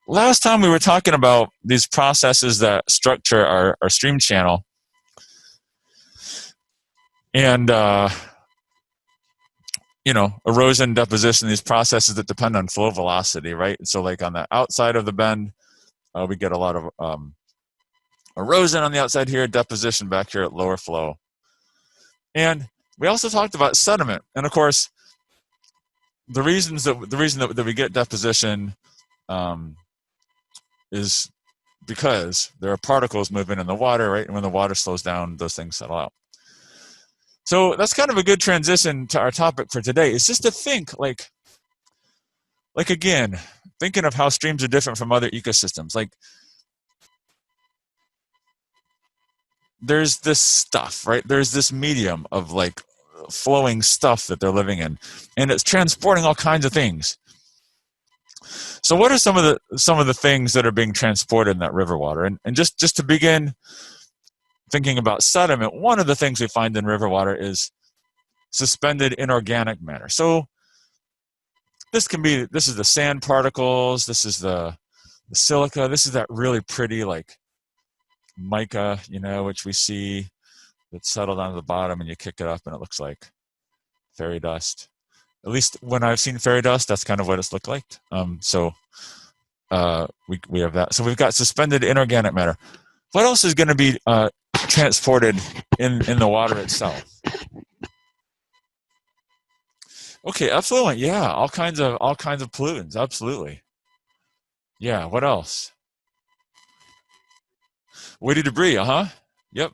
last time we were talking about these processes that structure our stream channel, and erosion, deposition, these processes that depend on flow velocity, right? So like on the outside of the bend, we get a lot of erosion on the outside here, deposition back here at lower flow. And we also talked about sediment. And of course, the reason that we get deposition is because there are particles moving in the water, right? And when the water slows down, those things settle out. So that's kind of a good transition to our topic for today. It's just to think like again, thinking of how streams are different from other ecosystems. Like there's this stuff, right? There's this medium of like flowing stuff that they're living in, and it's transporting all kinds of things. So what are some of the things that are being transported in that river water? And just to begin thinking about sediment, one of the things we find in river water is suspended inorganic matter. So this is the sand particles, this is the silica, this is that really pretty like mica, which we see that's settled down to the bottom, and you kick it up and it looks like fairy dust. At least when I've seen fairy dust, that's kind of what it's looked like. So we have that. So we've got suspended inorganic matter. What else is going to be transported in the water itself? Okay, effluent. Yeah, all kinds of pollutants. Absolutely. Yeah. What else? Woody debris. Yep.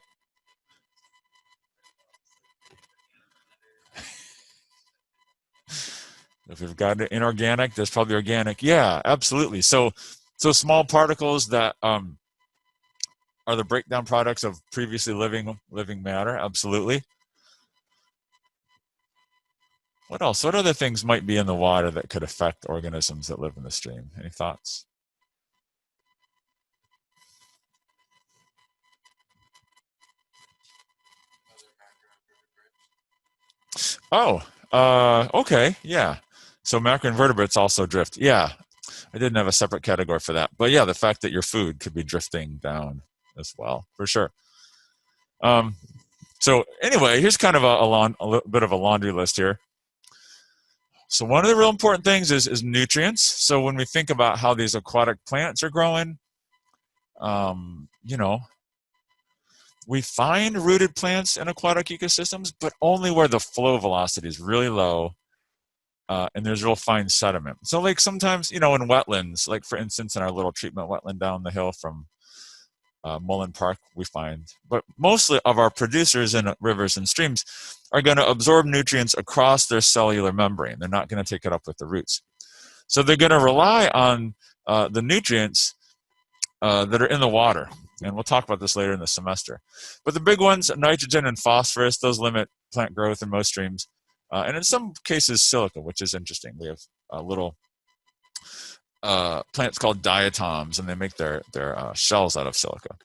If we've got inorganic, there's probably organic. Yeah, absolutely. So small particles that are the breakdown products of previously living matter. Absolutely. What else? What other things might be in the water that could affect organisms that live in the stream? Any thoughts? Oh, okay, yeah. So macroinvertebrates also drift. Yeah, I didn't have a separate category for that. But yeah, the fact that your food could be drifting down as well, for sure. So anyway, here's kind of a bit of a laundry list here. So one of the real important things is nutrients. So when we think about how these aquatic plants are growing, we find rooted plants in aquatic ecosystems, but only where the flow velocity is really low and there's real fine sediment. So like sometimes, in wetlands, like for instance, in our little treatment wetland down the hill from Mullen Park, we find, but mostly of our producers in rivers and streams are going to absorb nutrients across their cellular membrane. They're not going to take it up with the roots. So they're going to rely on the nutrients that are in the water. And we'll talk about this later in the semester. But the big ones, nitrogen and phosphorus, those limit plant growth in most streams. And in some cases, silica, which is interesting. We have little plants called diatoms, and they make their shells out of silica.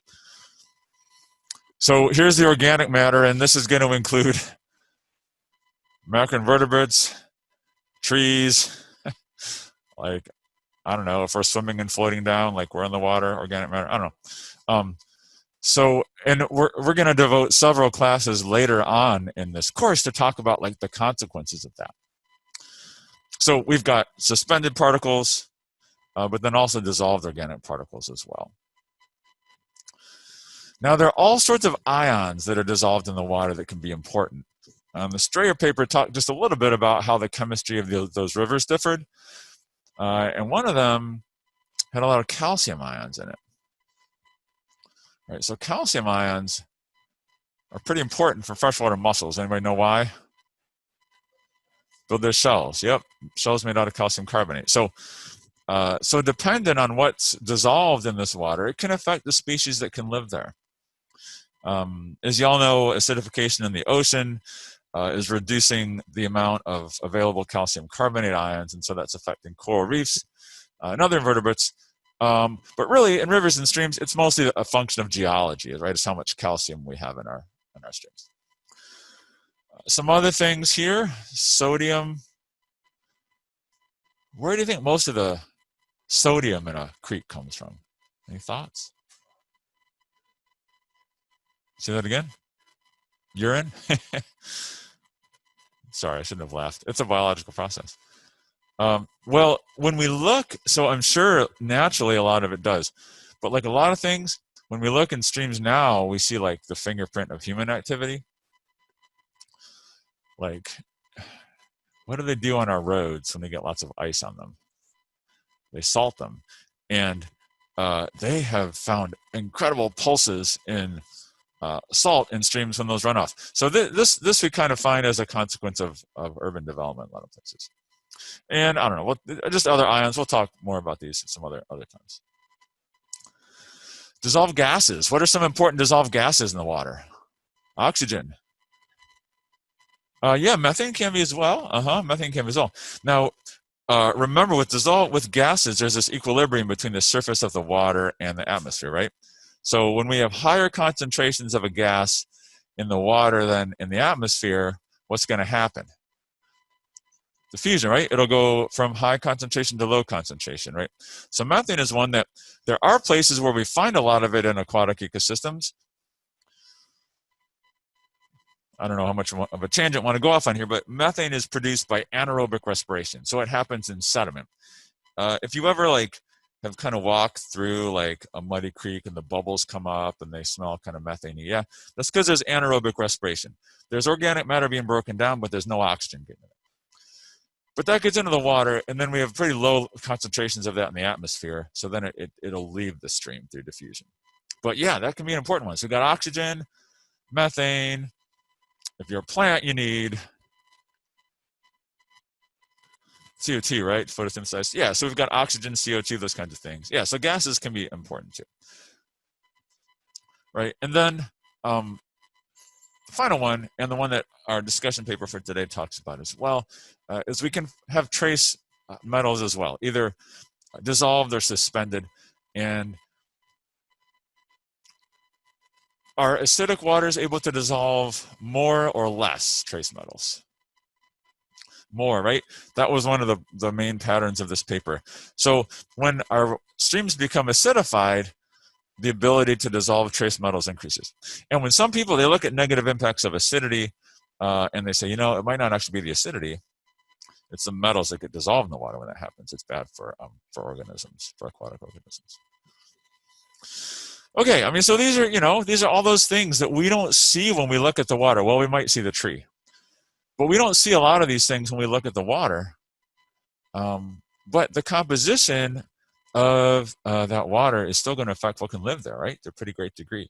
So here's the organic matter, and this is going to include macroinvertebrates, trees, like, I don't know, if we're swimming and floating down, like we're in the water, organic matter, I don't know. So, and we're going to devote several classes later on in this course to talk about like the consequences of that. So we've got suspended particles, but then also dissolved organic particles as well. Now, there are all sorts of ions that are dissolved in the water that can be important. The Strayer paper talked just a little bit about how the chemistry of those rivers differed. And one of them had a lot of calcium ions in it. Right, so calcium ions are pretty important for freshwater mussels. Anybody know why? Build their shells. Yep, shells made out of calcium carbonate. So dependent on what's dissolved in this water, it can affect the species that can live there. As y'all know, acidification in the ocean is reducing the amount of available calcium carbonate ions, and so that's affecting coral reefs and other invertebrates. But really, in rivers and streams, it's mostly a function of geology, right? It's how much calcium we have in our streams. Some other things here: sodium. Where do you think most of the sodium in a creek comes from? Any thoughts? Say that again? Urine? Sorry, I shouldn't have laughed. It's a biological process. Well, when we look, so I'm sure naturally a lot of it does, but like a lot of things, when we look in streams now, we see like the fingerprint of human activity. Like, what do they do on our roads when they get lots of ice on them? They salt them, and they have found incredible pulses in salt in streams when those run off. So this we kind of find as a consequence of urban development in a lot of places. And I don't know, what just other ions. We'll talk more about these some other times. Dissolved gases. What are some important dissolved gases in the water? Oxygen. Yeah, methane can be as well. Methane can be as well. Now, remember with gases, there's this equilibrium between the surface of the water and the atmosphere, right? So when we have higher concentrations of a gas in the water than in the atmosphere, what's going to happen? Diffusion, right? It'll go from high concentration to low concentration, right? So methane is one that there are places where we find a lot of it in aquatic ecosystems. I don't know how much of a tangent I want to go off on here, but methane is produced by anaerobic respiration. So it happens in sediment. If you ever like have kind of walked through like a muddy creek and the bubbles come up and they smell kind of methane, yeah, that's because there's anaerobic respiration. There's organic matter being broken down, but there's no oxygen getting in it. But that gets into the water, and then we have pretty low concentrations of that in the atmosphere, so then it'll leave the stream through diffusion. But yeah, that can be an important one. So we've got oxygen, methane. If you're a plant, you need CO2, right? Photosynthesize. Yeah, so we've got oxygen, CO2, those kinds of things. Yeah, so gases can be important too. Right, and then the final one, and the one that our discussion paper for today talks about as well, is we can have trace metals as well, either dissolved or suspended. And are acidic waters able to dissolve more or less trace metals? More, right? That was one of the main patterns of this paper. So when our streams become acidified, the ability to dissolve trace metals increases. And when some people, they look at negative impacts of acidity and they say, it might not actually be the acidity, it's the metals that get dissolved in the water when that happens. It's bad for organisms, for aquatic organisms. Okay, I mean, so these are all those things that we don't see when we look at the water. Well, we might see the tree, but we don't see a lot of these things when we look at the water. But the composition of that water is still going to affect what can live there, right? To a pretty great degree.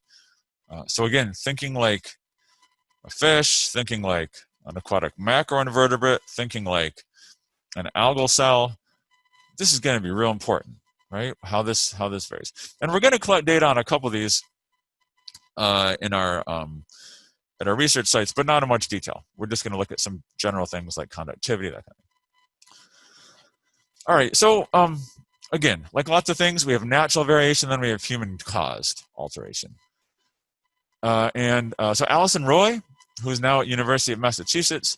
So again, thinking like a fish, thinking like an aquatic macroinvertebrate, thinking like an algal cell, this is going to be real important, right? How this varies. And we're going to collect data on a couple of these in our at our research sites, but not in much detail. We're just going to look at some general things like conductivity, that kind of thing. All right, so again, like lots of things, we have natural variation, then we have human-caused alteration. So Alison Roy, who's now at University of Massachusetts,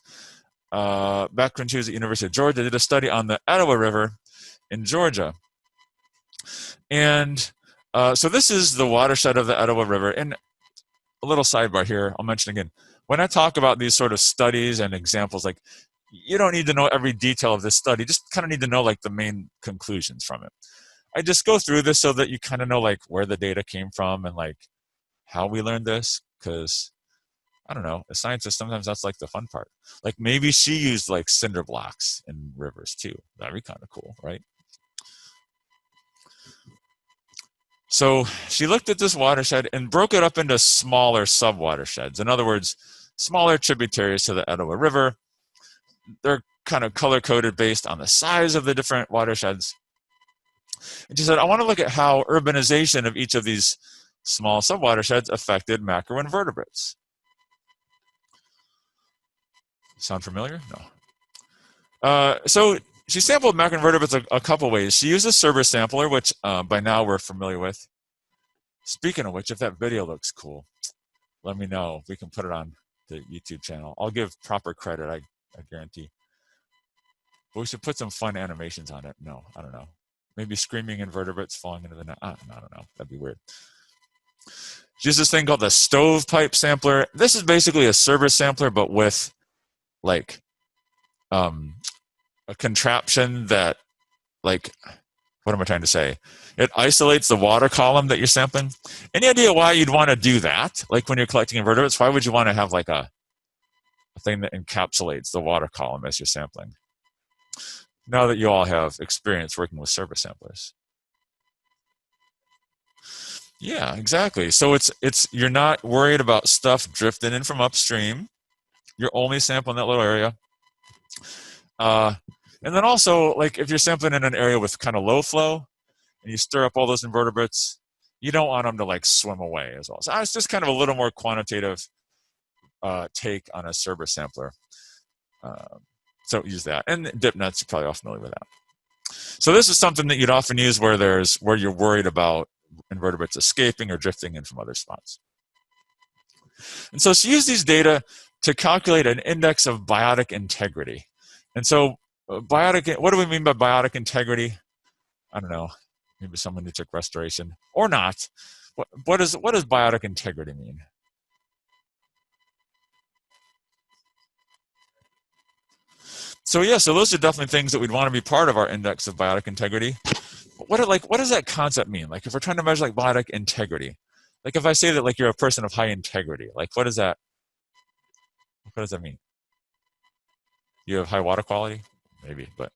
back when she was at University of Georgia, did a study on the Etowah River in Georgia. And so this is the watershed of the Etowah River. And a little sidebar here, I'll mention again, when I talk about these sort of studies and examples, like you don't need to know every detail of this study, just kind of need to know like the main conclusions from it. I just go through this so that you kind of know like where the data came from and like how we learned this, because I don't know, as scientists, sometimes that's like the fun part. Like maybe she used like cinder blocks in rivers too. That'd be kind of cool, right? So she looked at this watershed and broke it up into smaller sub-watersheds. In other words, smaller tributaries to the Etowah River. They're kind of color-coded based on the size of the different watersheds. And she said, I want to look at how urbanization of each of these small sub-watersheds affected macroinvertebrates. Sound familiar? No. So she sampled macroinvertebrates a couple ways. She used a Cerber sampler, which by now we're familiar with. Speaking of which, if that video looks cool, let me know. We can put it on the YouTube channel. I'll give proper credit, I guarantee. But we should put some fun animations on it. No, I don't know. maybe screaming invertebrates falling into the net. I don't know. That'd be weird. Use this thing called the stovepipe sampler. This is basically a Cerberus sampler, but with like a contraption that, like, what am I trying to say? It isolates the water column that you're sampling. Any idea why you'd want to do that? Like when you're collecting invertebrates, why would you want to have like a thing that encapsulates the water column as you're sampling? Now that you all have experience working with Cerberus samplers. Yeah, exactly. So it's you're not worried about stuff drifting in from upstream. You're only sampling that little area. And then also, like if you're sampling in an area with kind of low flow and you stir up all those invertebrates, you don't want them to like swim away as well. So it's just kind of a little more quantitative take on a Cerberus sampler. So use that. And dip nets, you're probably all familiar with that. So this is something that you'd often use where you're worried about invertebrates escaping or drifting in from other spots. And so use these data to calculate an index of biotic integrity. And so what do we mean by biotic integrity? I don't know. Maybe someone who took restoration or not. What does biotic integrity mean? So yeah, so those are definitely things that we'd want to be part of our index of biotic integrity. But what does that concept mean? Like if we're trying to measure like biotic integrity, like if I say that like you're a person of high integrity, like what does that mean? You have high water quality? Maybe, but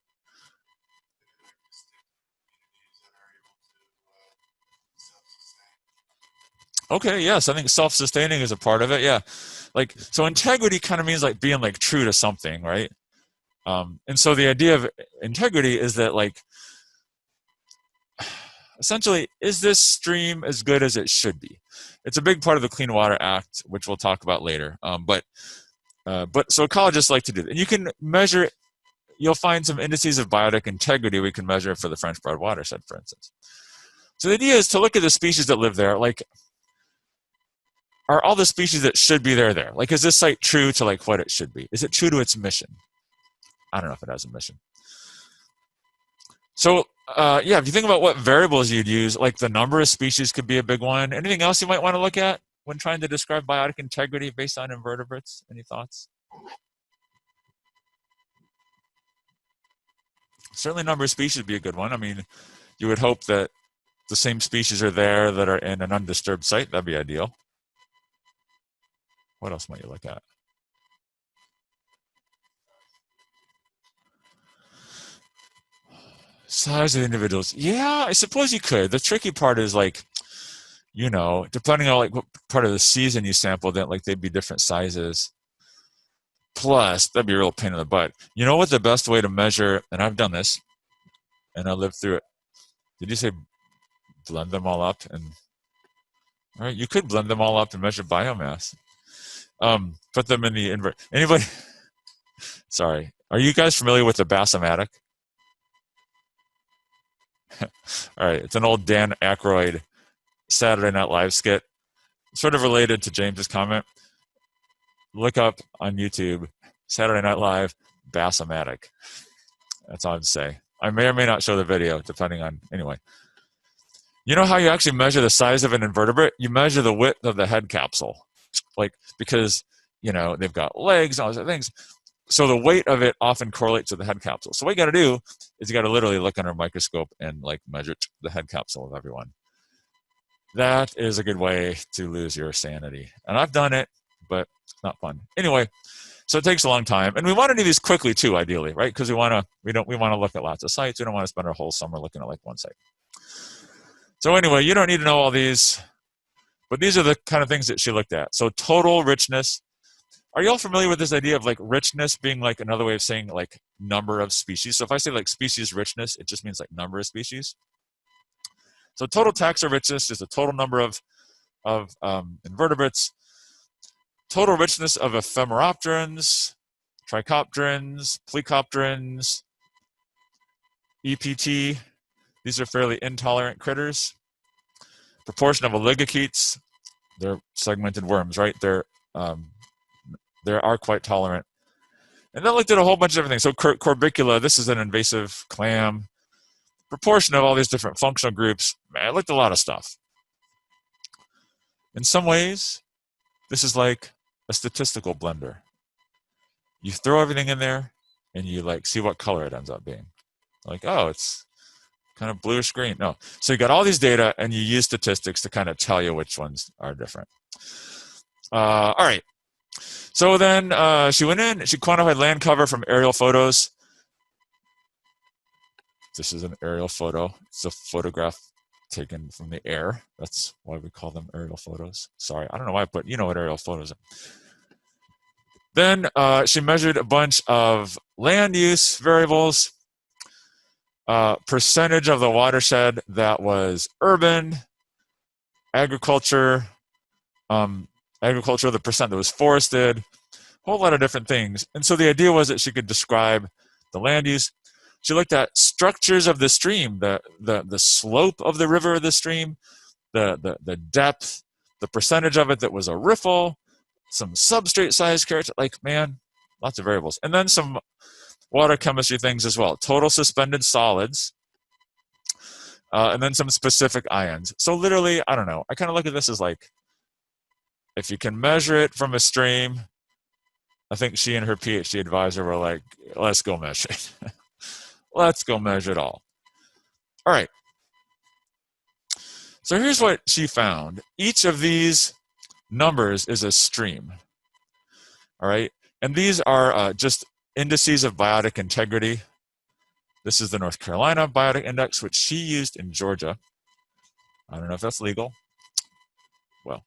okay, yes, I think self-sustaining is a part of it. Yeah, like so integrity kind of means like being like true to something, right? And so the idea of integrity is that like essentially, is this stream as good as it should be? It's a big part of the Clean Water Act, which we'll talk about later. But so ecologists like to do that. And you can measure, you'll find some indices of biotic integrity we can measure for the French Broad watershed, for instance. So the idea is to look at the species that live there, like, are all the species that should be there? Like, is this site true to like what it should be? Is it true to its mission? I don't know if it has a mission. So yeah, if you think about what variables you'd use, like the number of species could be a big one. Anything else you might want to look at when trying to describe biotic integrity based on invertebrates? Any thoughts? Certainly number of species would be a good one. I mean, you would hope that the same species are there that are in an undisturbed site. That'd be ideal. What else might you look at? Size of the individuals. Yeah, I suppose you could. The tricky part is like, you know, depending on like what part of the season you sampled, then like they'd be different sizes. Plus, that'd be a real pain in the butt. You know what the best way to measure, and I've done this, and I lived through it. Did you say blend them all up? And all right, you could blend them all up and measure biomass. Put them in the invert. Anybody? Sorry. Are you guys familiar with the Bassomatic? All right, it's an old Dan Aykroyd Saturday Night Live skit, sort of related to James's comment. Look up on YouTube, Saturday Night Live, Bassomatic. That's all I'd say. I may or may not show the video, depending on, anyway. You know how you actually measure the size of an invertebrate? You measure the width of the head capsule. Like, because, you know, they've got legs and all these other things. So the weight of it often correlates with the head capsule. So what you got to do is you got to literally look under a microscope and like measure the head capsule of everyone. That is a good way to lose your sanity. And I've done it, but it's not fun. Anyway, so it takes a long time, and we want to do these quickly too, ideally, right? Because we want to look at lots of sites. We don't want to spend our whole summer looking at like one site. So anyway, you don't need to know all these, but these are the kind of things that she looked at. So total richness. Are you all familiar with this idea of like richness being like another way of saying like number of species? So if I say like species richness, it just means like number of species. So total taxa richness is the total number of invertebrates. Total richness of ephemeropterans, trichopterans, plecopterans, EPT. These are fairly intolerant critters. Proportion of oligochaetes. They're segmented worms, right? They are quite tolerant. And then looked at a whole bunch of everything. So corbicula, this is an invasive clam. proportion of all these different functional groups. Man, it looked a lot of stuff. In some ways, this is like a statistical blender. You throw everything in there and you like see what color it ends up being. Like, oh, it's kind of bluish green. No. So you got all these data and you use statistics to kind of tell you which ones are different. All right. So then she went in, she quantified land cover from aerial photos. This is an aerial photo. It's a photograph taken from the air. That's why we call them aerial photos. Sorry, I don't know why, but you know what aerial photos are. Then she measured a bunch of land use variables, percentage of the watershed that was urban, agriculture, the percent that was forested, a whole lot of different things. And so the idea was that she could describe the land use. She looked at structures of the stream, the slope of the river or the stream, the depth, the percentage of it that was a riffle, some substrate size character, like, man, lots of variables. And then some water chemistry things as well. Total suspended solids, and then some specific ions. So literally, I don't know. I kind of look at this as like, if you can measure it from a stream, I think she and her PhD advisor were like, let's go measure it. Let's go measure it all. All right. So here's what she found. Each of these numbers is a stream. All right. And these are just indices of biotic integrity. This is the North Carolina Biotic Index, which she used in Georgia. I don't know if that's legal. Well,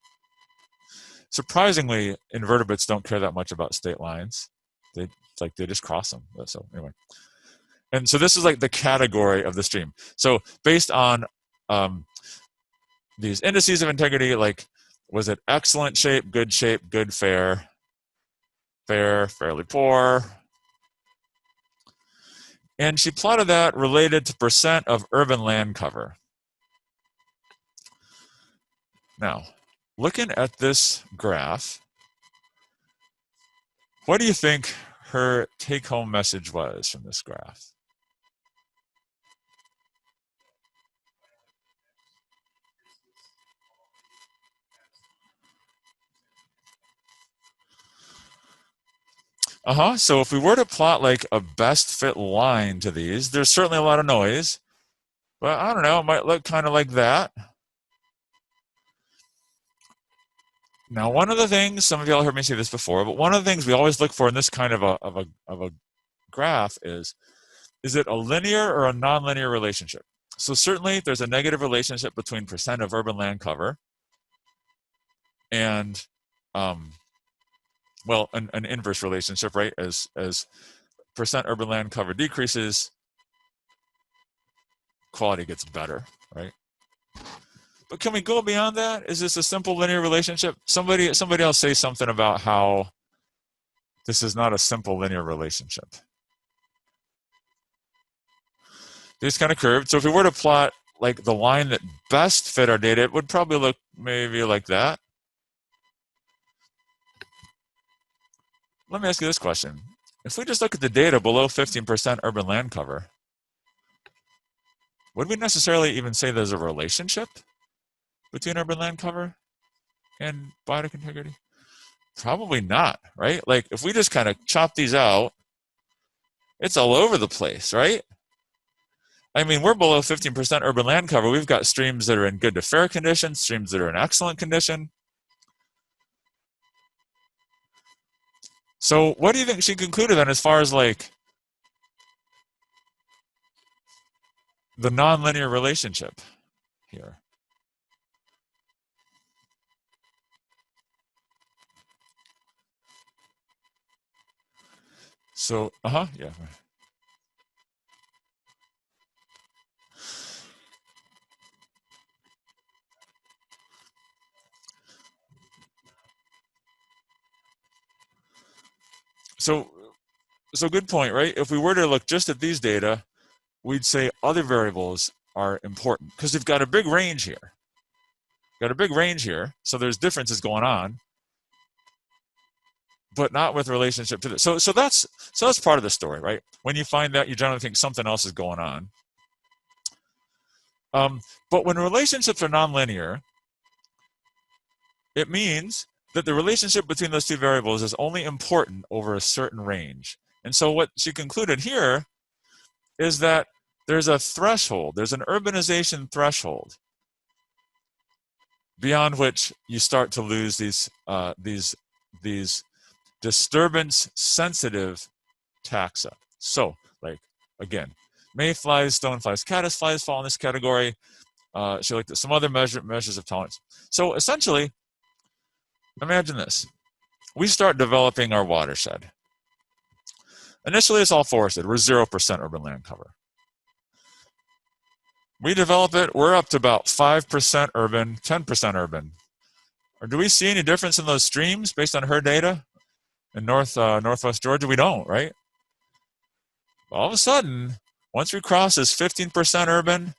surprisingly, invertebrates don't care that much about state lines. They just cross them. So anyway. And so this is like the category of the stream. So based on these indices of integrity, like, was it excellent shape, good, fair, fairly poor? And she plotted that related to percent of urban land cover. Now, looking at this graph, what do you think her take-home message was from this graph? So if we were to plot like a best fit line to these, there's certainly a lot of noise, but I don't know, it might look kind of like that. Now, one of the things, some of y'all heard me say this before, but one of the things we always look for in this kind of a graph is it a linear or a nonlinear relationship? So certainly there's a negative relationship between percent of urban land cover and well, an inverse relationship, right? As percent urban land cover decreases, quality gets better, right? But can we go beyond that? Is this a simple linear relationship? Somebody else say something about how this is not a simple linear relationship. It's kind of curved. So if we were to plot like the line that best fit our data, it would probably look maybe like that. Let me ask you this question. If we just look at the data below 15% urban land cover, would we necessarily even say there's a relationship between urban land cover and biotic integrity? Probably not, right? Like if we just kind of chop these out, it's all over the place, right? I mean, we're below 15% urban land cover. We've got streams that are in good to fair condition, streams that are in excellent condition. So what do you think she concluded then as far as like the nonlinear relationship here? So, yeah. So good point, right? If we were to look just at these data, we'd say other variables are important because they've got a big range here. So there's differences going on, but not with relationship to this. So that's part of the story, right? When you find that, you generally think something else is going on. But when relationships are nonlinear, it means that the relationship between those two variables is only important over a certain range. And so what she concluded here is that there's a threshold, there's an urbanization threshold beyond which you start to lose these disturbance sensitive taxa. So, like, again, mayflies, stoneflies, caddisflies fall in this category. She looked at some other measures of tolerance. So essentially, imagine this. We start developing our watershed. Initially, it's all forested. We're 0% urban land cover. We develop it, we're up to about 5% urban, 10% urban. Or do we see any difference in those streams based on her data in northwest Georgia? We don't, right? All of a sudden, once we cross this 15% urban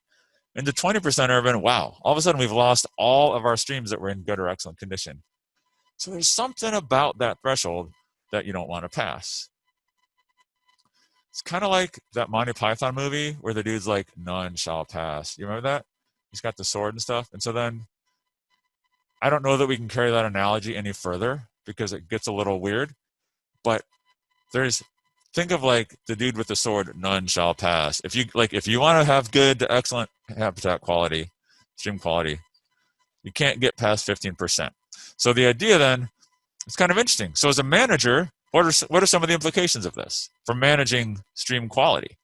into 20% urban, wow, all of a sudden we've lost all of our streams that were in good or excellent condition. So there's something about that threshold that you don't want to pass. It's kind of like that Monty Python movie where the dude's like, none shall pass. You remember that? He's got the sword and stuff. And so then, I don't know that we can carry that analogy any further because it gets a little weird. But think of like the dude with the sword, none shall pass. If you want to have good to excellent habitat quality, stream quality, you can't get past 15%. So the idea then, it's kind of interesting. So as a manager, what are some of the implications of this for managing stream quality?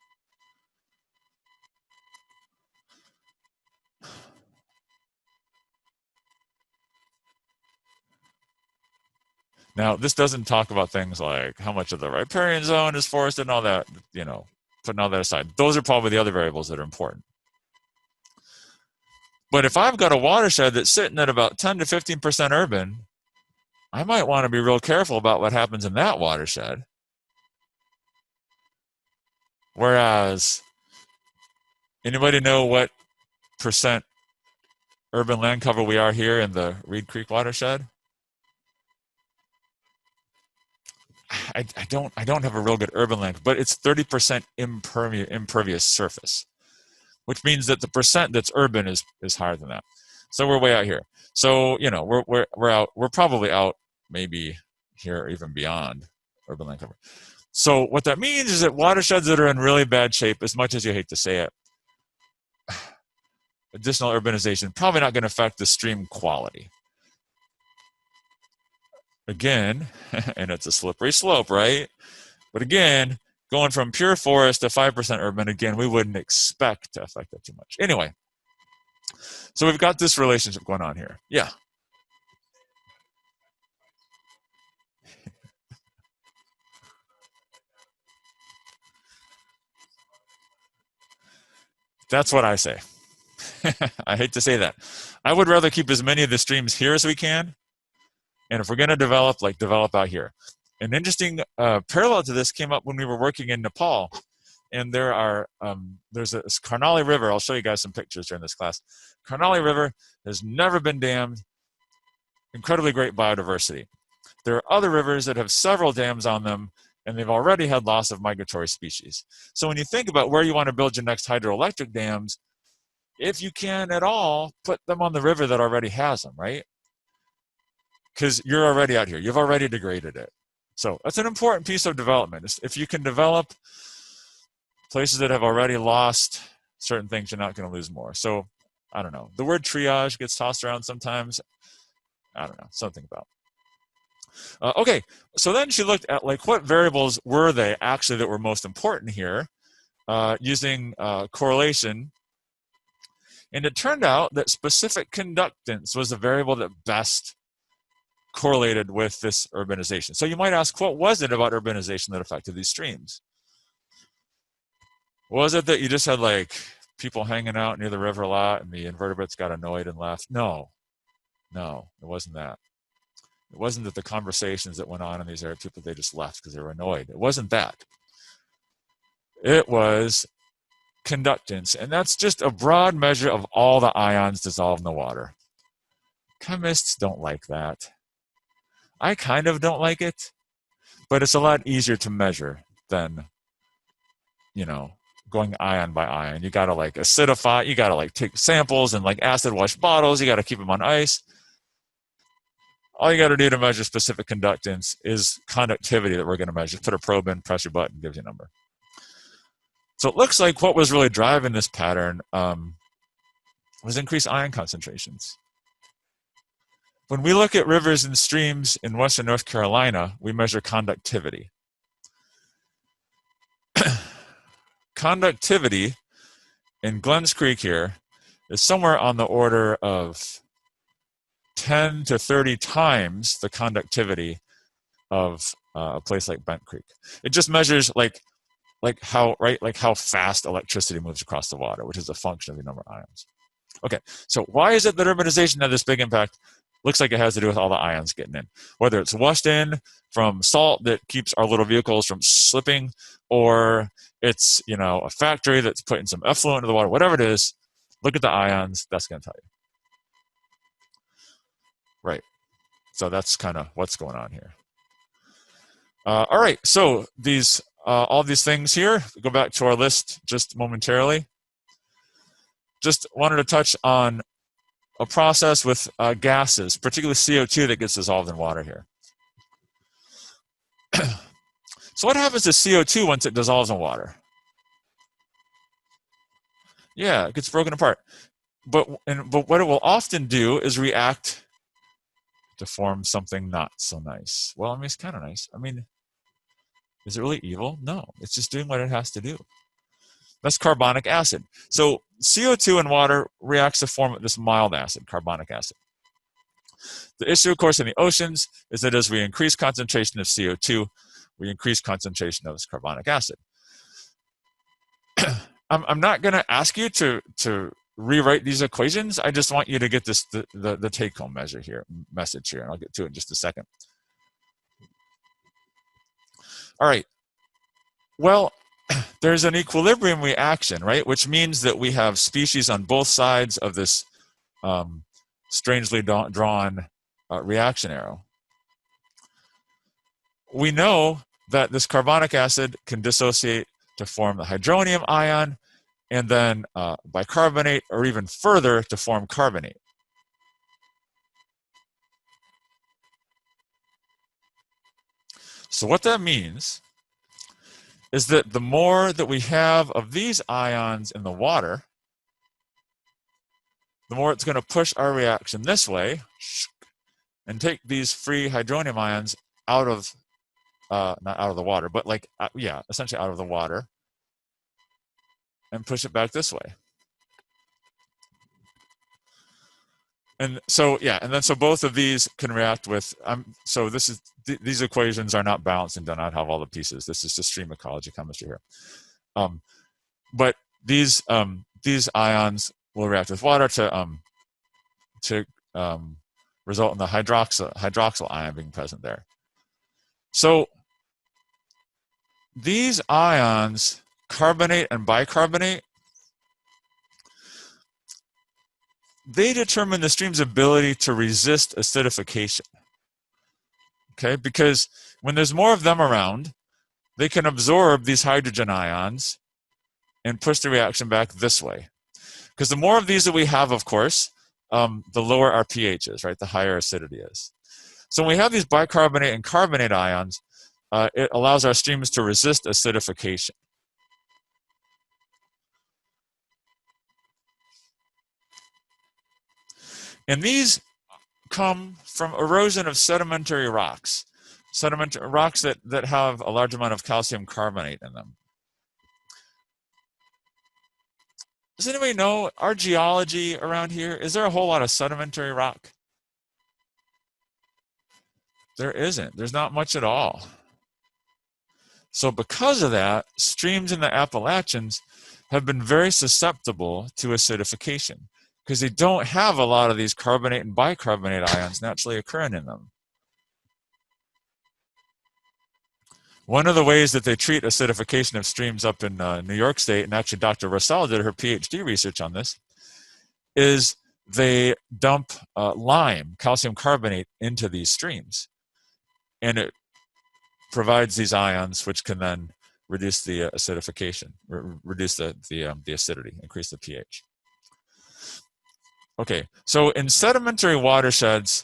Now, this doesn't talk about things like how much of the riparian zone is forested and all that, putting all that aside. Those are probably the other variables that are important. But if I've got a watershed that's sitting at about 10 to 15% urban, I might want to be real careful about what happens in that watershed. Whereas, anybody know what percent urban land cover we are here in the Reed Creek watershed? I don't have a real good urban land, but it's 30% impervious surface, which means that the percent that's urban is higher than that. So we're way out here. So we're probably out maybe here or even beyond urban land cover. So what that means is that watersheds that are in really bad shape, as much as you hate to say it, additional urbanization probably not going to affect the stream quality. Again, and it's a slippery slope, right? But again, going from pure forest to 5% urban, again, we wouldn't expect to affect that too much. Anyway, so we've got this relationship going on here. Yeah. That's what I say. I hate to say that. I would rather keep as many of the streams here as we can. And if we're going to develop out here. An interesting parallel to this came up when we were working in Nepal. And there's a Karnali River. I'll show you guys some pictures during this class. Karnali River has never been dammed. Incredibly great biodiversity. There are other rivers that have several dams on them, and they've already had loss of migratory species. So when you think about where you want to build your next hydroelectric dams, if you can at all, put them on the river that already has them, right? Because you're already out here. You've already degraded it. So that's an important piece of development. If you can develop places that have already lost certain things, you're not going to lose more. So I don't know. The word triage gets tossed around sometimes. I don't know. Something about. Okay, so then she looked at what variables were they actually that were most important here using correlation. And it turned out that specific conductance was the variable that best correlated with this urbanization. So you might ask, what was it about urbanization that affected these streams? Was it that you just had people hanging out near the river a lot and the invertebrates got annoyed and left? No, it wasn't that. It wasn't that the conversations that went on in these areas, people, they just left because they were annoyed. It wasn't that. It was conductance, and that's just a broad measure of all the ions dissolved in the water. Chemists don't like that. I kind of don't like it, but it's a lot easier to measure than, going ion by ion. You got to like acidify, you got to like take samples and like acid wash bottles, you got to keep them on ice. All you got to do to measure specific conductance is conductivity that we're going to measure. Put a probe in, press your button, gives you a number. So it looks like what was really driving this pattern was increased ion concentrations. When we look at rivers and streams in western North Carolina, we measure conductivity. Conductivity in Glens Creek here is somewhere on the order of 10 to 30 times the conductivity of a place like Bent Creek. It just measures like how fast electricity moves across the water, which is a function of the number of ions. Okay, so why is it that urbanization had this big impact? Looks like it has to do with all the ions getting in. Whether it's washed in from salt that keeps our little vehicles from slipping, or it's, you know, a factory that's putting some effluent into the water, whatever it is, look at the ions, that's going to tell you. Right, so that's kind of what's going on here. All right, so these all these things here, go back to our list just momentarily. Just wanted to touch on a process with gases, particularly CO2 that gets dissolved in water here. So what happens to CO2 once it dissolves in water? Yeah, it gets broken apart. But what it will often do is react to form something not so nice. Well, I mean, it's kind of nice. I mean, is it really evil? No, it's just doing what it has to do. That's carbonic acid. So CO2 in water reacts to form this mild acid, carbonic acid. The issue, of course, in the oceans is that as we increase concentration of CO2, we increase concentration of this carbonic acid. I'm not going to ask you to rewrite these equations. I just want you to get this the take-home message here, and I'll get to it in just a second. All right. Well, there's an equilibrium reaction, right? Which means that we have species on both sides of this strangely drawn reaction arrow. We know that this carbonic acid can dissociate to form the hydronium ion, and then bicarbonate, or even further to form carbonate. So what that means is that the more that we have of these ions in the water, the more it's going to push our reaction this way and take these free hydronium ions out of, not out of the water, but like, yeah, essentially out of the water, and push it back this way. And so, yeah, and then so both of these can react with, so this is, these equations are not balanced and do not have all the pieces. This is just stream ecology chemistry here. But these ions will react with water to result in the hydroxyl ion being present there. So these ions, carbonate and bicarbonate, they determine the stream's ability to resist acidification. Okay, because when there's more of them around, they can absorb these hydrogen ions and push the reaction back this way. Because the more of these that we have, of course, the lower our pH is, right? The higher acidity is. So when we have these bicarbonate and carbonate ions, it allows our streams to resist acidification. And these come from erosion of sedimentary rocks. Sedimentary rocks that have a large amount of calcium carbonate in them. Does anybody know our geology around here? Is there a whole lot of sedimentary rock? There isn't. There's not much at all. So because of that, streams in the Appalachians have been very susceptible to acidification because they don't have a lot of these carbonate and bicarbonate ions naturally occurring in them. One of the ways that they treat acidification of streams up in New York State, and actually Dr. Russell did her PhD research on this, is they dump lime, calcium carbonate, into these streams. And it provides these ions which can then reduce the acidification, reduce the acidity, increase the pH. Okay, so in sedimentary watersheds,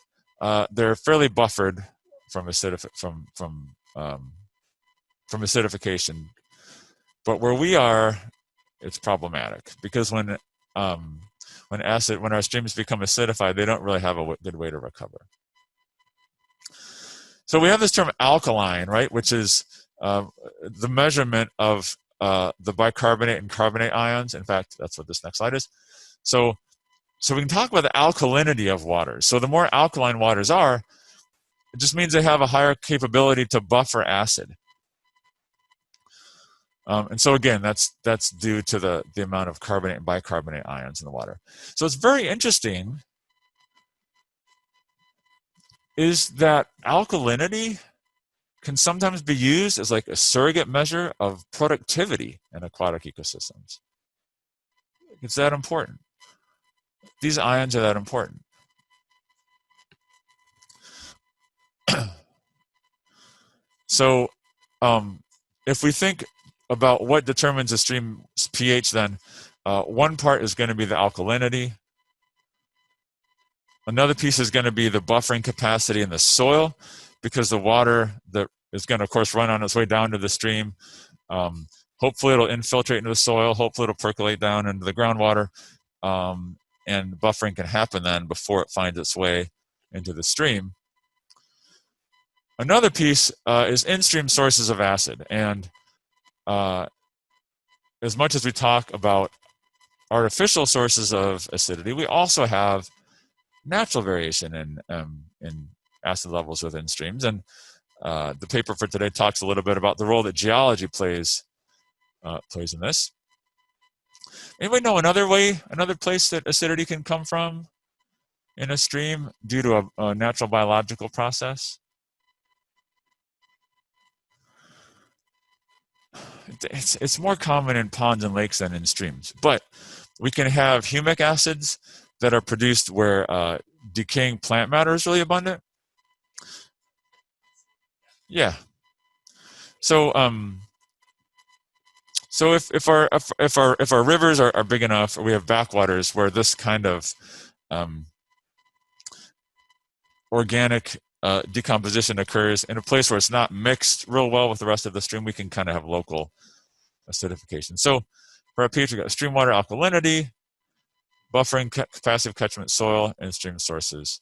they're fairly buffered from acidification, but where we are, it's problematic because when our streams become acidified, they don't really have a good way to recover. So we have this term alkaline, right, which is the measurement of the bicarbonate and carbonate ions. In fact, that's what this next slide is. So we can talk about the alkalinity of waters. So the more alkaline waters are, it just means they have a higher capability to buffer acid. And so again, that's due to the amount of carbonate and bicarbonate ions in the water. So it's very interesting is that alkalinity can sometimes be used as like a surrogate measure of productivity in aquatic ecosystems. It's that important. These ions are that important. So if we think about what determines a stream's pH, then one part is going to be the alkalinity. Another piece is going to be the buffering capacity in the soil, because the water that is going to, of course, run on its way down to the stream. Hopefully it'll infiltrate into the soil. Hopefully it'll percolate down into the groundwater. And buffering can happen then before it finds its way into the stream. Another piece is in-stream sources of acid. And as much as we talk about artificial sources of acidity, we also have natural variation in acid levels within streams. And the paper for today talks a little bit about the role that geology plays in this. Anybody know another place that acidity can come from in a stream due to a natural biological process? It's more common in ponds and lakes than in streams, but we can have humic acids that are produced where decaying plant matter is really abundant. Yeah. So if our rivers are big enough, or we have backwaters where this kind of organic decomposition occurs in a place where it's not mixed real well with the rest of the stream, we can kind of have local acidification. So for our pH, we've got stream water alkalinity, buffering capacity of catchment soil, and stream sources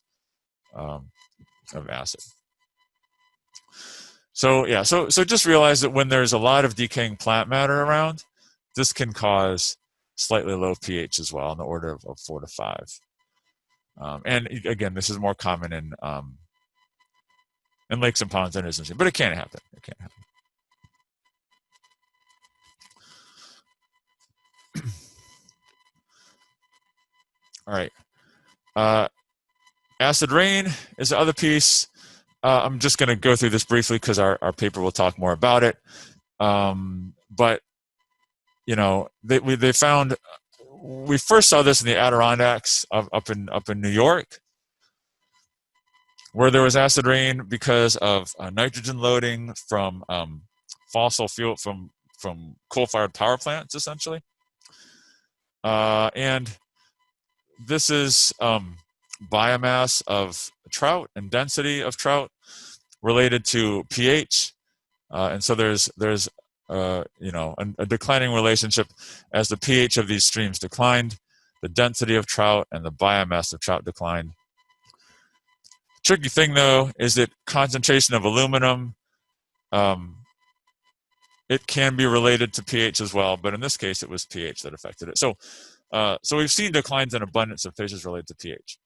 of acid. So yeah, so just realize that when there's a lot of decaying plant matter around, this can cause slightly low pH as well, in the order of 4 to 5. And again, this is more common in lakes and ponds than it is in streams, but it can happen. It can happen. All right. Acid rain is the other piece. I'm just going to go through this briefly because our paper will talk more about it. But you know, they found, we first saw this in the Adirondacks up in New York, where there was acid rain because of nitrogen loading from fossil fuel, from coal-fired power plants, essentially. And this is biomass of trout and density of trout related to pH, and so there's you know, a declining relationship as the pH of these streams declined, the density of trout and the biomass of trout declined. The tricky thing though is that concentration of aluminum, it can be related to pH as well, but in this case it was pH that affected it. So we've seen declines in abundance of fishes related to pH.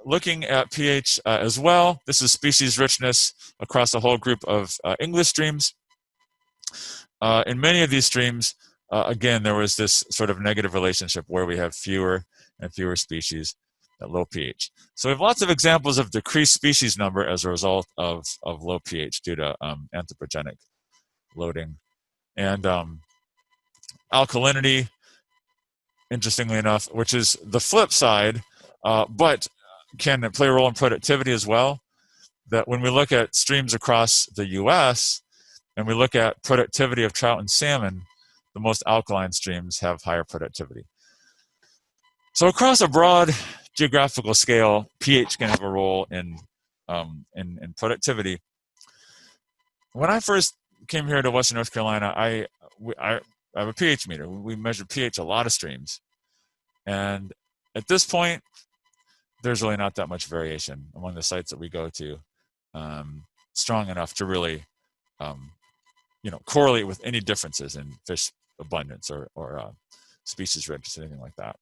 Looking at pH as well, this is species richness across a whole group of English streams. In many of these streams, again, there was this sort of negative relationship where we have fewer and fewer species at low pH. So we have lots of examples of decreased species number as a result of low pH due to anthropogenic loading. And alkalinity, interestingly enough, which is the flip side, but can play a role in productivity as well. That when we look at streams across the US, and we look at productivity of trout and salmon, the most alkaline streams have higher productivity. So across a broad geographical scale, pH can have a role in productivity. When I first came here to Western North Carolina, I have a pH meter. We measure pH a lot of streams, and at this point, there's really not that much variation among the sites that we go to, strong enough to really, correlate with any differences in fish abundance or species richness, anything like that.